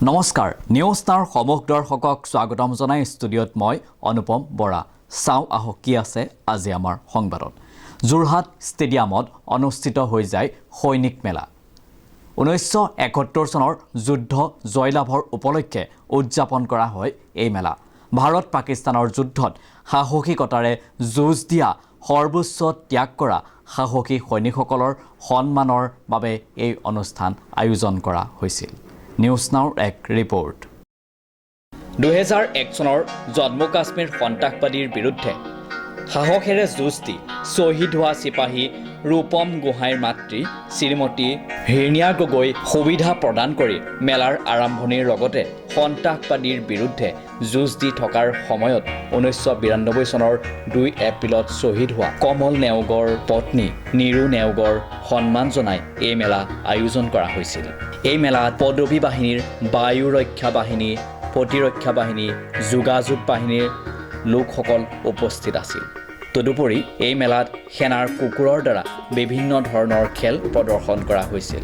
নমস্কাৰ নিউজ নাওৰ সমগ্ৰ দৰ্শকক স্বাগতম জনাই ষ্টুডিঅ'ত মই অনুপম বৰা চাও আহক কি আছে আজি আমাৰ সংবাদত যোৰহাট ষ্টেডিয়ামত অনুষ্ঠিত হৈ যায় সৈনিক মেলা 1971 চনৰ যুদ্ধ জয়লাভৰ উপলক্ষে উদযাপন কৰা হয় এই মেলা ভাৰত পাকিস্তানৰ যুদ্ধত সাহসিকতাৰে যুঁজ দিয়া সৰ্বোচ্চ ত্যাগ কৰা সাহসী সৈনিকসকলৰ সন্মানৰ বাবে এই অনুষ্ঠান আয়োজন কৰা হৈছিল নিউজ নাওৰ এক ৰিপৰ্ট 2001 চনৰ জম্মু কাশ্মীৰ সন্ত্ৰাসবাদীৰ বিৰুদ্ধে সাহসেৰে যুঁজ দি শ্বহীদ হোৱা চিপাহী ৰূপম গোহাঁইৰ মাতৃ শ্ৰীমতী হিৰণ্যা গগৈ সুবিধা প্ৰদান কৰি মেলাৰ আৰম্ভণিৰ লগতে সন্ত্ৰাসবাদীৰ বিৰুদ্ধে যুঁজ দি থকাৰ সময়ত 1992 চনৰ 2 এপ্ৰিলত শ্বহীদ হোৱা কমল নেওগৰ পত্নী নিৰু নেওগৰ সন্মান জনাই এই মেলা আয়োজন কৰা হৈছিল এই মেলাত পদবী বাহিনীৰ বায়ু ৰক্ষা বাহিনী প্ৰতিৰক্ষা বাহিনী যোগাযোগ বাহিনীৰ লোকসকল উপস্থিত আছিল তদুপৰি এই মেলাত সেনাৰ কুকুৰৰ দ্বাৰা বিভিন্ন ধৰণৰ খেল প্ৰদৰ্শন কৰা হৈছিল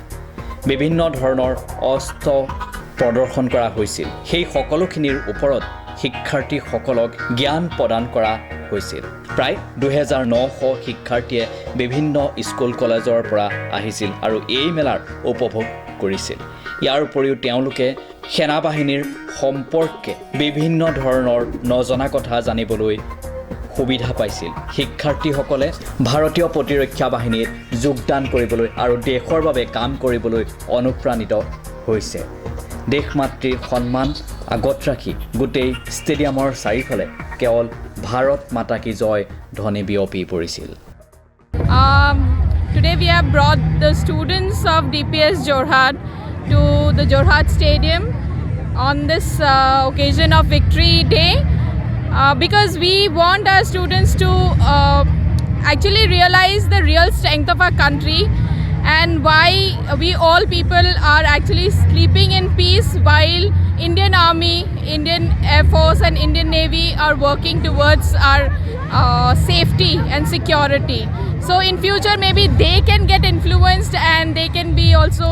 বিভিন্ন ধৰণৰ অস্ত্ৰ প্ৰদৰ্শন কৰা হৈছিল সেই সকলোখিনিৰ ওপৰত শিক্ষাৰ্থীসকলক জ্ঞান প্ৰদান কৰা হৈছিল প্ৰায় 2900 শিক্ষাৰ্থীয়ে বিভিন্ন স্কুল কলেজৰ পৰা আহিছিল আৰু এই মেলাৰ উপভোগ কৰিছিল ইয়াৰ উপৰিও তেওঁলোকে সেনা বাহিনীৰ সম্পৰ্কে বিভিন্ন ধৰণৰ নজনা কথা জানিবলৈ সুবিধা পাইছিল শিক্ষাৰ্থীসকলে ভাৰতীয় প্ৰতিৰক্ষা বাহিনীত যোগদান কৰিবলৈ আৰু দেশৰ বাবে কাম কৰিবলৈ অনুপ্ৰাণিত হৈছে দেশ মাতৃৰ সন্মান আগত ৰাখি গোটেই ষ্টেডিয়ামৰ চাৰিফালে কেৱল ভাৰত মাতা কি জয় ধ্বনি বিয়পি পৰিছিল Today we have brought the students of DPS Jorhat to the Jorhat Stadium on this occasion of Victory Day because we want our students to actually realize the real strength of our country and why we all people are actually sleeping in peace while Indian Army, Indian Air Force and Indian Navy are working towards our safety and security. So in future maybe they can get influenced and they can be also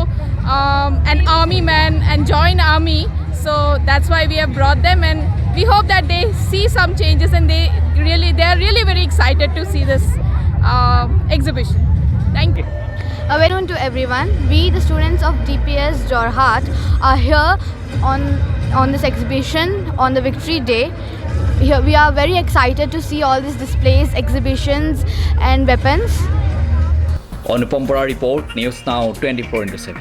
an army man and join army. So that's why we have brought them and we hope that they see some changes and they are really very excited to see this exhibition. Thank you. A very good to everyone. We, the students of DPS Jorhat, are here on this exhibition on the Victory Day. Here we are very excited to see all these displays, exhibitions, and weapons. Anupam Bora report news now 24/7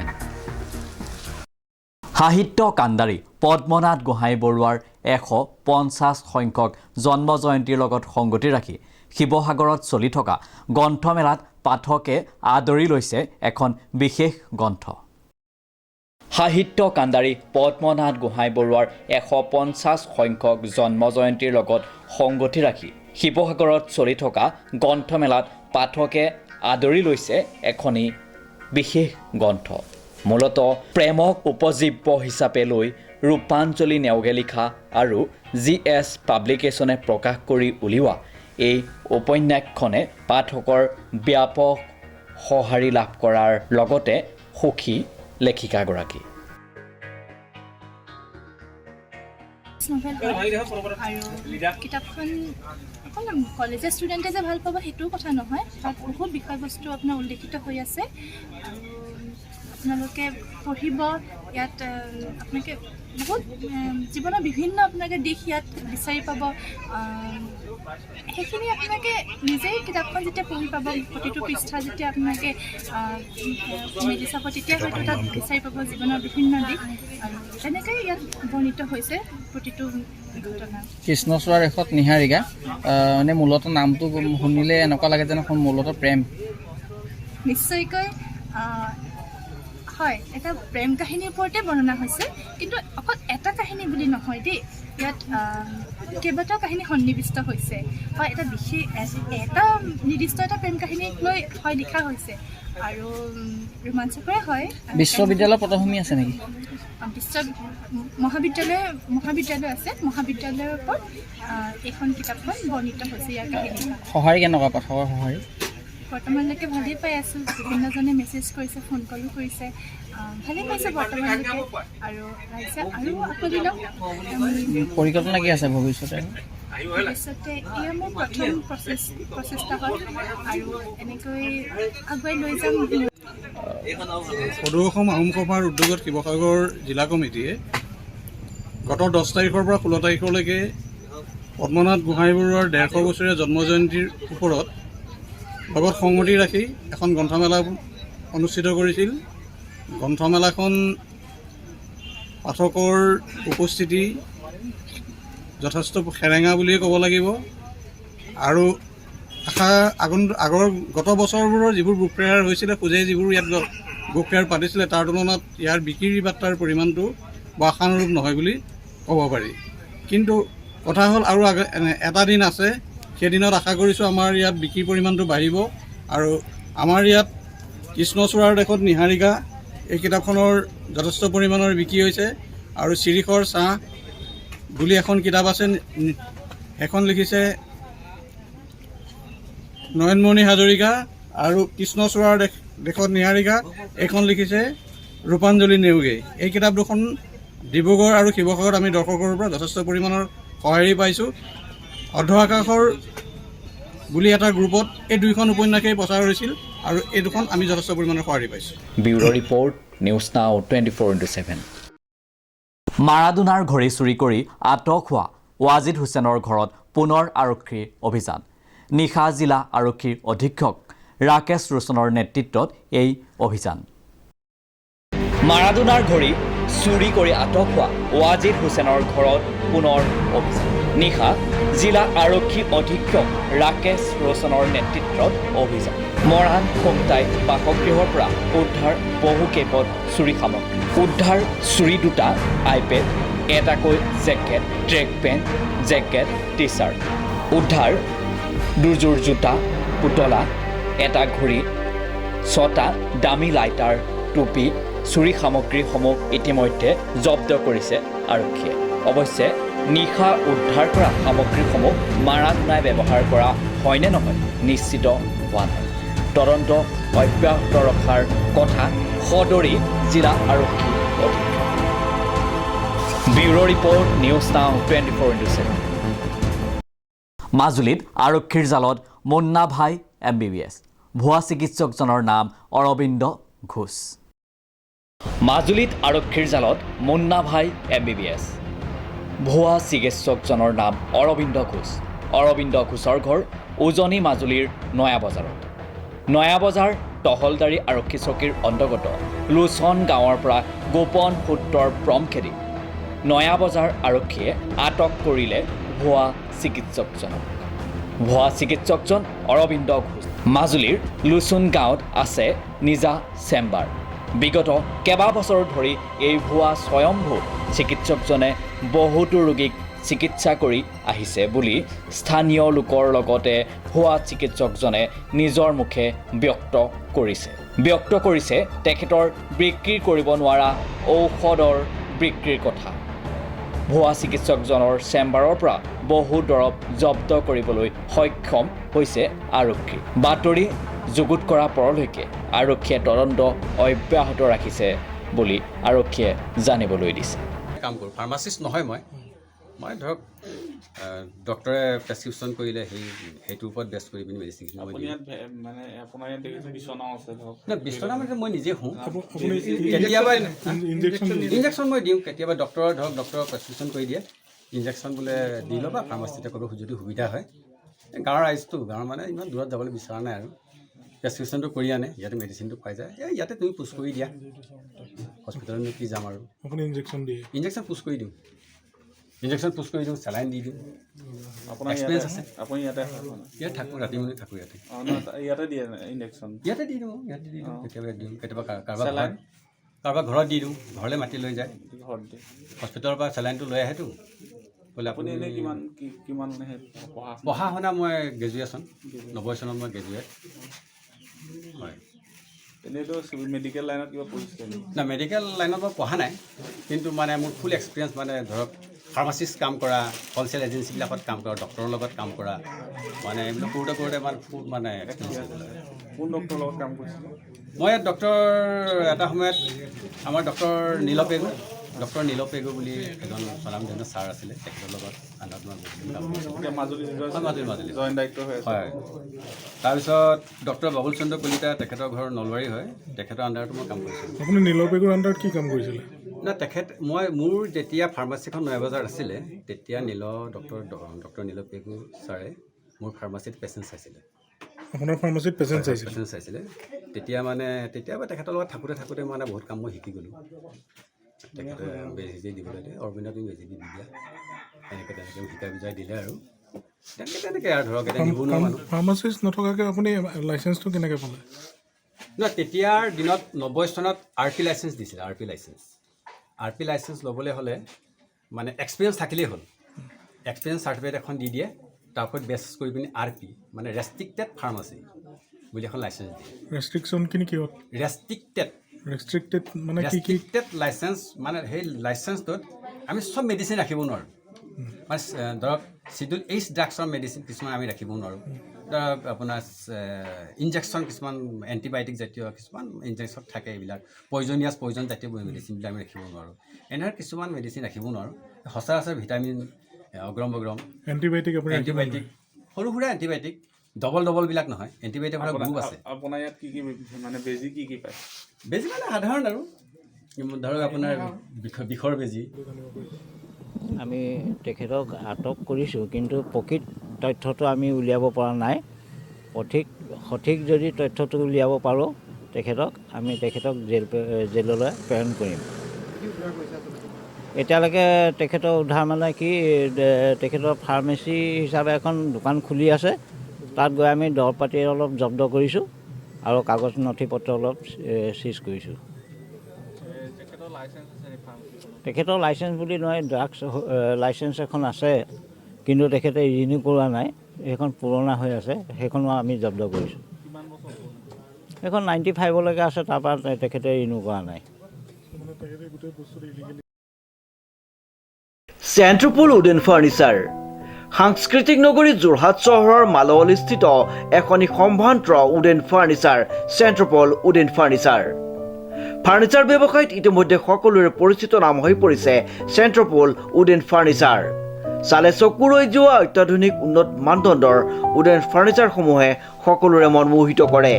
সাহিত্য কাণ্ডাৰী পদ্মনাথ গোহাঁই বৰুৱাৰ 150 সংখ্যক জন্ম জয়ন্তীৰ লগত সংগতি ৰাখি শিৱসাগৰত চলি থকা গ্ৰন্থমেলাত পাঠকে আদৰি লৈছে এখন বিশেষ গ্ৰন্থ সাহিত্য কাণ্ডাৰী পদ্মনাথ গোহাঁই বৰুৱাৰ 150 সংখ্যক জন্ম জয়ন্তীৰ লগত সংগতি ৰাখি শিৱসাগৰত চলি থকা গ্ৰন্থমেলাত পাঠকে আদৰি লৈছে এখনি বিশেষ গ্ৰন্থ মূলতঃ প্ৰেমক উপজীব্য হিচাপে লৈ ৰূপাঞ্জলি নেওগে লিখা আৰু GS পাব্লিকেশ্যনে প্ৰকাশ কৰি উলিওৱা এই উপন্যাসখনে পাঠকৰ ব্যাপক সঁহাৰি লাভ কৰাৰ লগতে সুখী লেখিকাগৰাকী কিতাপখন অকল কলেজৰ ষ্টুডেণ্টে যে ভাল পাব সেইটো কথা নহয় তাত বহুত বিষয়বস্তু আপোনাৰ উল্লেখিত হৈ আছে আৰু আপোনালোকে পঢ়িব ইয়াত আপোনালোকে বহুত জীৱনৰ বিভিন্ন আপোনালোকে দিশ ইয়াত বিচাৰি পাব সেইখিনি আপোনালোকে নিজেই কিতাপখন যেতিয়া পঢ়ি পাব প্ৰতিটো পৃষ্ঠা যেতিয়া আপোনালোকে মেলি চাব তেতিয়া হয়তো তাত বিচাৰি পাব জীৱনৰ বিভিন্ন দিশ আৰু তেনেকৈ ইয়াত বৰ্ণিত হৈছে প্ৰতিটো ঘটনা কৃষ্ণচূড়াৰ ৰেখত নিহাৰিকা মানে মূলতঃ নামটো শুনিলে এনেকুৱা লাগে যেন মূলতঃ প্ৰেম নিশ্চয়কৈ হয় এটা প্ৰেম কাহিনীৰ ওপৰতে বৰ্ণনা হৈছে কিন্তু অকল এটা কাহিনী বুলি নহয় দেই ইয়াত কেইবাটাও কাহিনী সন্নিৱিষ্ট হৈছে হয় এটা বিশেষ এটা নিৰ্দিষ্ট এটা প্ৰেম কাহিনীক লৈ হয় লিখা হৈছে আৰু ৰোমাঞ্চকৰে হয় বিশ্ববিদ্যালয়ৰ পটভূমি আছে নেকি মহাবিদ্যালয় আছে মহাবিদ্যালয়ৰ ওপৰত এইখন কিতাপখন বৰ্ণিত হৈছে ইয়াৰ কাহিনী সঁহাৰি কেনেকুৱা পাঠকৰ সঁহাৰি বৰ্তমানলৈকে ভালেই পাই আছোঁ। বিভিন্নজনে মেছেজ কৰিছে, ফোন কলো কৰিছে, ভালেই পাইছে বৰ্তমানলৈকে। আৰু ৰাইজে আৰু আকোৱালি লওক। পৰিকল্পনা কি আছে ভৱিষ্যতে? ভৱিষ্যতে এয়া মোৰ প্ৰথম প্ৰচেষ্টা হয় আৰু এনেকৈ আগুৱাই লৈ যাম। সদৌ অসম আহোম সভাৰ উদ্যোগত শিৱসাগৰ জিলা কমিটিয়ে গত 10 তাৰিখৰ পৰা 16 তাৰিখলৈকে পদ্মনাথ গোহাঁই বৰুৱাৰ 150 বছৰীয়া জন্মজয়ন্তীৰ ওপৰত লগত সংগতি ৰাখি এখন গ্ৰন্থমেলা অনুষ্ঠিত কৰিছিল। গ্ৰন্থমেলাখন পাঠকৰ উপস্থিতি যথেষ্ট সেৰেঙা বুলিয়ে ক'ব লাগিব। আৰু আগৰ গত বছৰবোৰৰ যিবোৰ বুক ফেয়াৰ হৈছিলে, খোজে যিবোৰ ইয়াত বুক ফেয়াৰ পাতিছিলে, তাৰ তুলনাত ইয়াৰ বিক্ৰী বাৰ্তাৰ পৰিমাণটো বৰ আশানুৰূপ নহয় বুলি ক'ব পাৰি। কিন্তু কথা হ'ল আৰু এটা দিন আছে, সেইদিনত আশা কৰিছোঁ আমাৰ ইয়াত বিক্ৰীৰ পৰিমাণটো বাঢ়িব। আৰু আমাৰ ইয়াত কৃষ্ণচূড়াৰ দেশত নিহাৰিকা এই কিতাপখনৰ যথেষ্ট পৰিমাণৰ বিক্ৰী হৈছে। আৰু শিৰিষৰ ছাঁ বুলি এখন কিতাপ আছে, সেইখন লিখিছে নয়নমণি হাজৰিকা। আৰু কৃষ্ণচূড়াৰ দেশত নিহাৰিকা এইখন লিখিছে ৰূপাঞ্জলি নেওগে। এই কিতাপ দুখন ডিব্ৰুগড় আৰু শিৱসাগৰত আমি দৰ্শকৰ পৰা যথেষ্ট পৰিমাণৰ সঁহাৰি পাইছোঁ। অৰ্ধ আকাশৰ বুলি এটা গ্ৰুপত এই দুইখন উপন্যাসেই প্ৰচাৰ হৈছিল আৰু এই দুখন আমি যথেষ্ট পৰিমাণৰ সঁহাৰি পাইছোঁ। Bureau report, news now 24/7। মাৰাডোনাৰ ঘড়ী চুৰি কৰি আটক হোৱা ৱাজিদ হুছেইনৰ ঘৰত পুনৰ আৰক্ষীৰ অভিযান। নিশা জিলা আৰক্ষীৰ অধীক্ষক ৰাকেশ ৰোশনৰ নেতৃত্বত এই অভিযান। মাৰাডোনাৰ ঘড়ী চুৰি কৰি আটক হোৱা ৱাজিদ হুছেইনৰ ঘৰত পুনৰ অভিযান। নিশা জিলা আৰক্ষী অধীক্ষক ৰাকেশ ৰোশনৰ নেতৃত্বত অভিযান। মৰাণ খুমটাই বাসগৃহৰ পৰা উদ্ধাৰ বহু কেইপদ চুৰি সামগ্ৰী। উদ্ধাৰ চুৰি 2টা আইপেড, এটাকৈ jacket, track pant, jacket, T shirt. উদ্ধাৰ 2যোৰ জোতা, পুতলা, এটা ঘড়ী, 6টা দামী লাইটাৰ, টুপি। চুৰি সামগ্ৰীসমূহ ইতিমধ্যে জব্দ কৰিছে আৰক্ষীয়ে। অৱশ্যে নিশা উদ্ধাৰ কৰা সামগ্ৰীসমূহ মাৰাডোনাই ব্যৱহাৰ কৰা হয়নে নহয় নিশ্চিত হোৱা নাই। তদন্ত অব্যাহত ৰখাৰ কথা সদৰী জিলা আৰক্ষী অধীক্ষক। Bureau report, news now 24/7। মাজুলীত আৰক্ষীৰ জালত মুন্না ভাই MBBS। ভুৱা চিকিৎসকজনৰ নাম অৰবিন্দ ঘোষ। মাজুলীত আৰক্ষীৰ জালত মুন্না ভাই MBBS। ভুৱা চিকিৎসকজনৰ নাম অৰবিন্দ ঘোষ। অৰবিন্দ ঘোষৰ ঘৰ উজনি মাজুলীৰ নয়াবজাৰত। নয়াবজাৰ টহলদাৰী আৰক্ষী চকীৰ অন্তৰ্গত লোচন গাঁৱৰ পৰা গোপন সূত্ৰৰ প্ৰম খেদি নয়াবজাৰ আৰক্ষীয়ে আটক কৰিলে ভুৱা চিকিৎসকজনক। ভুৱা চিকিৎসকজন অৰবিন্দ ঘোষ। মাজুলীৰ লোচন গাঁৱত আছে নিজা চেম্বাৰ। বিগত কেইবাবছৰ ধৰি এই ভুৱা স্বয়ম্ভূ চিকিৎসকজনে বহুতো ৰোগীক চিকিৎসা কৰি আহিছে বুলি স্থানীয় লোকৰ লগতে ভুৱা চিকিৎসকজনে নিজৰ মুখে ব্যক্ত কৰিছে তেখেতৰ বিক্ৰী কৰিব নোৱাৰা ঔষধৰ বিক্ৰীৰ কথা। ভুৱা চিকিৎসকজনৰ চেম্বাৰৰ পৰা বহু দৰৱ জব্দ কৰিবলৈ সক্ষম হৈছে আৰক্ষী। বাতৰি যুগুত কৰা পৰলৈকে আৰক্ষীয়ে তদন্ত অব্যাহত ৰাখিছে বুলি আৰক্ষীয়ে জানিবলৈ দিছে। কাম কৰোঁ, ফাৰ্মাচিষ্ট নহয় মই ধৰক ডক্টৰে প্ৰেছক্ৰিপশ্যন কৰিলে সেইটোৰ ওপৰত বেছ কৰি পিনি মেডিচিন বিচনা মানে মই নিজে শুওঁ। কেতিয়াবা ইনজেকশ্যন মই দিওঁ, কেতিয়াবা ডক্টৰৰ প্ৰেছক্ৰিপশ্যন কৰি দিয়ে ইনজেকশ্যন বোলে দি ল'বা ফাৰ্মাচিষ্টে ক'ব যদি সুবিধা হয়। গাঁৱৰ ৰাইজটো গাঁৱৰ মানে ইমান দূৰত যাবলৈ বিচৰা নাই আৰু প্ৰেছক্ৰিপশ্যনটো কৰি আনে, ইয়াতে মেডিচিনটো পাই যায়। ইয়াতে তুমি পুছ কৰি দিয়া, হস্পিটেলতনো কি যাম আৰু। ইনজেকশ্যন পুছ কৰি দিওঁ, চেলাইন দি দিওঁ। এক্সপিৰিয়েঞ্চ আছে। আপুনি ইয়াতে থাকোঁ, ৰাতি মানে থাকোঁ ইয়াতে দিয়ে ইনজেকশ্যন, ইয়াতে দি দিওঁ, কেতিয়াবা দিওঁ, কেতিয়াবা কাৰোবাৰ ঘৰত দি দিওঁ, ঘৰলৈ মাতি লৈ যায়। হস্পিটেলৰ পৰা চেলাইনটো লৈ আহেতো। বোলে আপুনি পঢ়া শুনা মই গ্ৰেজুৱেশ্যন 90 চনত মই গ্ৰেজুৱেট হয়। এনেইতো মেডিকেল লাইনত কিবা পঢ়িছে না? মেডিকেল লাইনত মই পঢ়া নাই, কিন্তু মানে মোৰ ফুল এক্সপিৰিয়েঞ্চ মানে ধৰক ফাৰ্মাচিষ্ট কাম কৰা, হ'লচেল এজেঞ্চিবিলাকত কাম কৰা, ডক্টৰৰ লগত কাম কৰা, মানে এইবিলাক কৰোঁতে মানে এক্সপিৰিয়েঞ্চ কোন ডক্টৰৰ লগত কাম কৰিছিলে? মই ইয়াত ডক্টৰ এটা সময়ত আমাৰ ডক্টৰ নীল পেগু বুলি এজন স্বনামধন্য ছাৰ আছিলে, তেখেতৰ লগত আণ্ডাৰত মই কাম কৰিছিলোঁ। এতিয়া মাজুলী মাজুলী জইণ্ট ডাইৰেক্টৰ হৈ আছে। হয়। তাৰপিছত ডক্টৰ বাবুল চন্দ্ৰ কলিতা, তেখেতৰ ঘৰ নলবাৰী হয়, তেখেতৰ আণ্ডাৰতো মই কাম কৰিছিলোঁ। আপুনি নীল পেগুৰ আণ্ডাৰত কি কাম কৰিছিলে? না মোৰ যেতিয়া ফাৰ্মাচীখন নয়াবজাৰত আছিলে, তেতিয়া ডক্টৰ নীল পেগু ছাৰে মোৰ ফাৰ্মাচীত পেচেণ্ট চাইছিলে। আপোনাৰ ফাৰ্মাচীত পেচেণ্ট চাইছিলে। তেতিয়া তেখেতৰ লগত থাকোঁতে মানে বহুত কাম মই শিকি গ'লোঁ। তেখেতে বেজি দিবলৈ দিয়ে, অৰবিন্দ তুমি বেজি দি দিয়া, তেনেকৈ শিকাই বুজাই দিলে আৰু তেনেকৈ আৰু ধৰক এতিয়া নিবনুৱা মানুহ। ফাৰ্মাচিষ্ট নথকাকৈ আপুনি লাইচেঞ্চটো কেনেকৈ পালে? নহয়, তেতিয়াৰ দিনত 90 চনত RP লাইচেঞ্চ দিছিলে। RP লাইচেঞ্চ ল'বলৈ হ'লে মানে এক্সপিৰিয়েঞ্চ থাকিলেই হ'ল। এক্সপিৰিয়েঞ্চ চাৰ্টিফিকেট এখন দি দিয়ে, তাৰ ওপৰত বেছ কৰি পিনি RP মানে ৰেষ্ট্ৰিক্টেড ফাৰ্মাচী বুলি এখন লাইচেঞ্চ দিয়ে। ৰেষ্ট্ৰিকশ্যনখিনি কিহত? ৰেষ্ট্ৰিক্টেড মানে ৰেষ্ট্ৰিক্টেড লাইচেঞ্চ মানে সেই লাইচেঞ্চটোত আমি চব মেডিচিন ৰাখিব নোৱাৰোঁ। মানে ধৰক শিডিউল H ড্ৰাগছৰ মেডিচিন কিছুমান আমি ৰাখিব নোৱাৰোঁ। ধৰক আপোনাৰ ইনজেকশ্যন কিছুমান এণ্টিবায়'টিক জাতীয় কিছুমান ইনজেকশ্যন থাকে, এইবিলাক পয়জন জাতীয় মেডিচিনবিলাক আমি ৰাখিব নোৱাৰোঁ। এনেধৰণৰ কিছুমান মেডিচিন ৰাখিব নোৱাৰোঁ। সচৰাচৰ ভিটামিন অগ্ৰম এণ্টিবায়'টিক সৰু সুৰা এণ্টিবায়'টিক ডবলবিলাক নহয়, এণ্টিবায়'টিক গ্ৰুপ আছে। আপোনাৰ ইয়াত কি মানে বেজি কি পায়? বেজি মানে সাধাৰণ আৰু ধৰক আপোনাৰ বিষৰ বেজি। আমি তেখেতক আটক কৰিছোঁ, কিন্তু প্ৰকৃত তথ্যটো আমি উলিয়াব পৰা নাই। সঠিক যদি তথ্যটো উলিয়াব পাৰোঁ আমি তেখেতক জেললৈ প্ৰেৰণ কৰিম। এতিয়ালৈকে তেখেতৰ উদ্ধাৰ মানে কি, তেখেতৰ ফাৰ্মাচী হিচাপে এখন দোকান খুলি আছে, তাত গৈ আমি দৰৱ পাতি অলপ জব্দ কৰিছোঁ আৰু কাগজ নথি পত্ৰ অলপ চিজ কৰিছোঁ। তেখেতৰ লাইচেঞ্চ বুলি নহয়, ড্ৰাগছ লাইচেঞ্চ এখন আছে, কিন্তু তেখেতে ৰিনিউ কৰোৱা নাই, সেইখন পুৰণা হৈ আছে, সেইখনো আমি জব্দ কৰিছোঁ। সেইখন 95লৈকে আছে, তাৰপৰা তেখেতে ৰিনিউ কৰা নাই। চেণ্ট্ৰপল উডেন ফাৰ্ণিচাৰ সাংস্কৃতিক নগৰী যোৰহাট চহৰৰ মালৱলীস্থিত এখনি সম্ভ্ৰান্ত উডেন ফাৰ্ণিচাৰ চেণ্ট্ৰপল উডেন ফাৰ্ণিচাৰ ব্যৱসায়ত ইতিমধ্যে সকলোৰে পৰিচিত নাম হৈ পৰিছে চেণ্ট্ৰপল উডেন ফাৰ্ণিচাৰ। চালে চকু ৰৈ যোৱা অত্যাধুনিক উন্নত মানদণ্ডৰ উডেন ফাৰ্ণিচাৰসমূহে সকলোৰে মন মোহিত কৰে।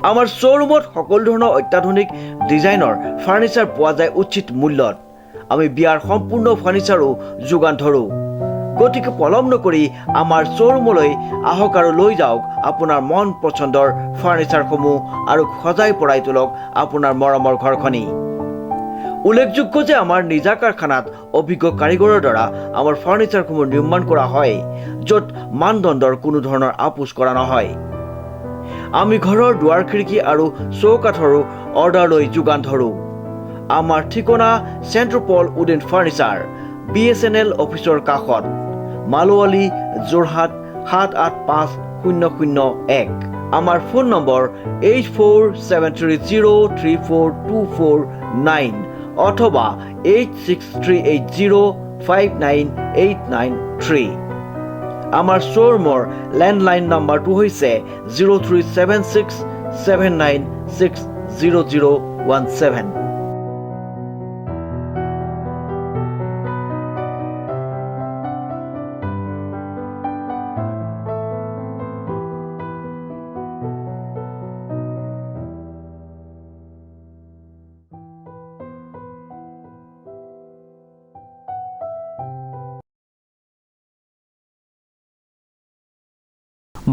আমাৰ শ্ব'ৰুমত সকলো ধৰণৰ অত্যাধুনিক ডিজাইনৰ ফাৰ্ণিচাৰ পোৱা যায় উচিত মূল্যত। আমি বিয়াৰ সম্পূৰ্ণ ফাৰ্ণিচাৰো যোগান ধৰোঁ। গতিকে পলম নকৰি আমাৰ শ্ব'ৰুমলৈ আহক আৰু লৈ যাওক আপোনাৰ মন পচন্দৰ ফাৰ্ণিচাৰসমূহ আৰু সজাই পৰাই তোলক আপোনাৰ মৰমৰ ঘৰখনি। উল্লেখযোগ্য যে আমাৰ নিজা কাৰখানাত অভিজ্ঞ কাৰিকৰৰ দ্বাৰা আমাৰ ফাৰ্ণিচাৰসমূহ নিৰ্মাণ কৰা হয়, য'ত মানদণ্ডৰ কোনো ধৰণৰ আপোচ কৰা নহয়। আমি ঘৰৰ দুৱাৰ খিৰিকী আৰু চৌকাঠৰো অৰ্ডাৰ লৈ যোগান ধৰোঁ। আমাৰ ঠিকনা চেণ্ট্ৰপল উডেন ফাৰ্ণিচাৰ, BSNL অফিচৰ কাষত, মালৱালী, যোৰহাট 785-001। আমাৰ ফোন নম্বৰ 8473034249 অথবা 8638059893। আমাৰ শ্ব'ৰুমৰ লেণ্ডলাইন নম্বৰটো হৈছে 037679600017।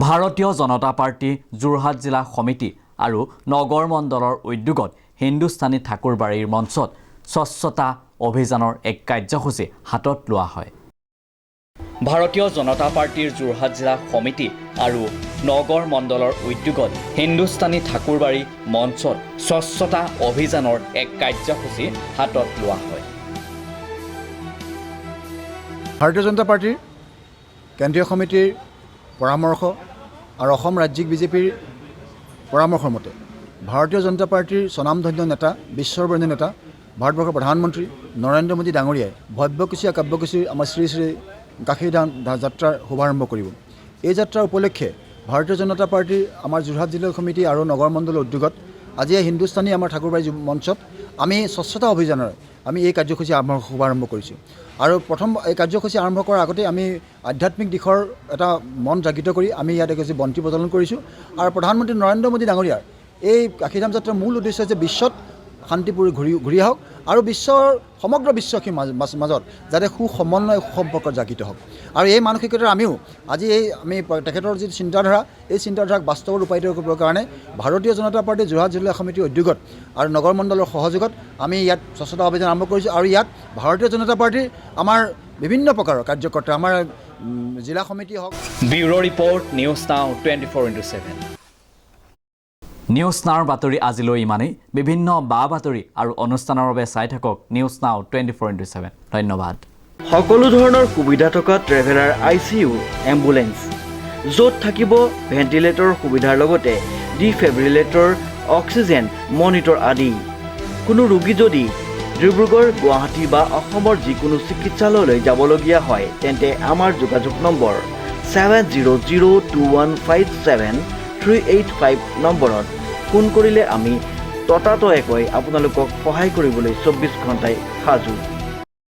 ভাৰতীয় জনতা পাৰ্টি যোৰহাট জিলা সমিতি আৰু নগৰ মণ্ডলৰ উদ্যোগত হিন্দুস্তানী ঠাকুৰবাৰীৰ মঞ্চত স্বচ্ছতা অভিযানৰ এক কাৰ্যসূচী হাতত লোৱা হয়। ভাৰতীয় জনতা পাৰ্টিৰ যোৰহাট জিলা সমিতি আৰু নগৰ মণ্ডলৰ উদ্যোগত হিন্দুস্তানী ঠাকুৰবাৰী মঞ্চত স্বচ্ছতা অভিযানৰ এক কাৰ্যসূচী হাতত লোৱা হয়। ভাৰতীয় জনতা পাৰ্টিৰ কেন্দ্ৰীয় সমিতিৰ পৰামৰ্শ আৰু অসম ৰাজ্যিক বিজেপিৰ পৰামৰ্শৰ মতে ভাৰতীয় জনতা পাৰ্টিৰ স্বনামধন্য নেতা, বিশ্ববৰেণ্য নেতা, ভাৰতবৰ্ষৰ প্ৰধানমন্ত্ৰী নৰেন্দ্ৰ মোদী ডাঙৰীয়াই ভব্যকুচীয়া কাব্যকুচীৰ আমাৰ শ্ৰী শ্ৰী কাশীধাম যাত্ৰাৰ শুভাৰম্ভ কৰিব। এই যাত্ৰাৰ উপলক্ষে ভাৰতীয় জনতা পাৰ্টীৰ আমাৰ যোৰহাট জিলা সমিতি আৰু নগৰ মণ্ডলৰ উদ্যোগত আজি হিন্দুস্তানী আমাৰ ঠাকুৰবাৰী মঞ্চত আমি স্বচ্ছতা অভিযানৰ আমি এই কাৰ্যসূচী শুভাৰম্ভ কৰিছোঁ। আৰু প্ৰথম এই কাৰ্যসূচী আৰম্ভ কৰাৰ আগতে আমি আধ্যাত্মিক দিশৰ এটা মন জাগৃত কৰি আমি ইয়াত এগছি বন্তি প্ৰজ্বলন কৰিছোঁ। আৰু প্ৰধানমন্ত্ৰী নৰেন্দ্ৰ মোদী ডাঙৰীয়াৰ এই কাশীধাম যাত্ৰাৰ মূল উদ্দেশ্য হৈছে বিশ্বত শান্তিপুৰ ঘূৰি আহক আৰু সমগ্ৰ বিশ্ববাসীৰ মাজত যাতে সুসমন্বয় সুসম্পৰ্ক জাগৃত হওক। আৰু এই মানসিকতাৰ আমিও আজি আমি তেখেতৰ যি চিন্তাধাৰা এই চিন্তাধাৰাক বাস্তৱত ৰূপায়িত কৰিবৰ কাৰণে ভাৰতীয় জনতা পাৰ্টী যোৰহাট জিলা সমিতিৰ উদ্যোগত আৰু নগৰ মণ্ডলৰ সহযোগত আমি ইয়াত স্বচ্ছতা অভিযান আৰম্ভ কৰিছোঁ। আৰু ইয়াত ভাৰতীয় জনতা পাৰ্টীৰ আমাৰ বিভিন্ন প্ৰকাৰৰ কাৰ্যকৰ্তা আমাৰ জিলা সমিতি হওক। Bureau' report news now 24/7। News নাওৰ বাতৰি আজিলৈ ইমানেই। বিভিন্ন বাতৰি আৰু অনুষ্ঠানৰ বাবে চাই থাকক নিউজ নাও 24/7। ধন্যবাদ। সকলো ধৰণৰ সুবিধা থকা ট্ৰেভেলাৰ ICU এম্বুলেন্স য'ত থাকিব ভেণ্টিলেটৰ সুবিধাৰ লগতে ডিফেব্ৰিলেটৰ অক্সিজেন মনিটৰ আদি। কোনো ৰোগী যদি ডিব্ৰুগড় গুৱাহাটী বা অসমৰ যিকোনো চিকিৎসালয়লৈ যাবলগীয়া হয় তেন্তে আমাৰ যোগাযোগ নম্বৰ 7002157385 নম্বৰত ফোন কৰিলে আমি ততাতৈয়াকৈ আপোনালোকক সহায় কৰিবলৈ 24 ঘণ্টাই সাজু।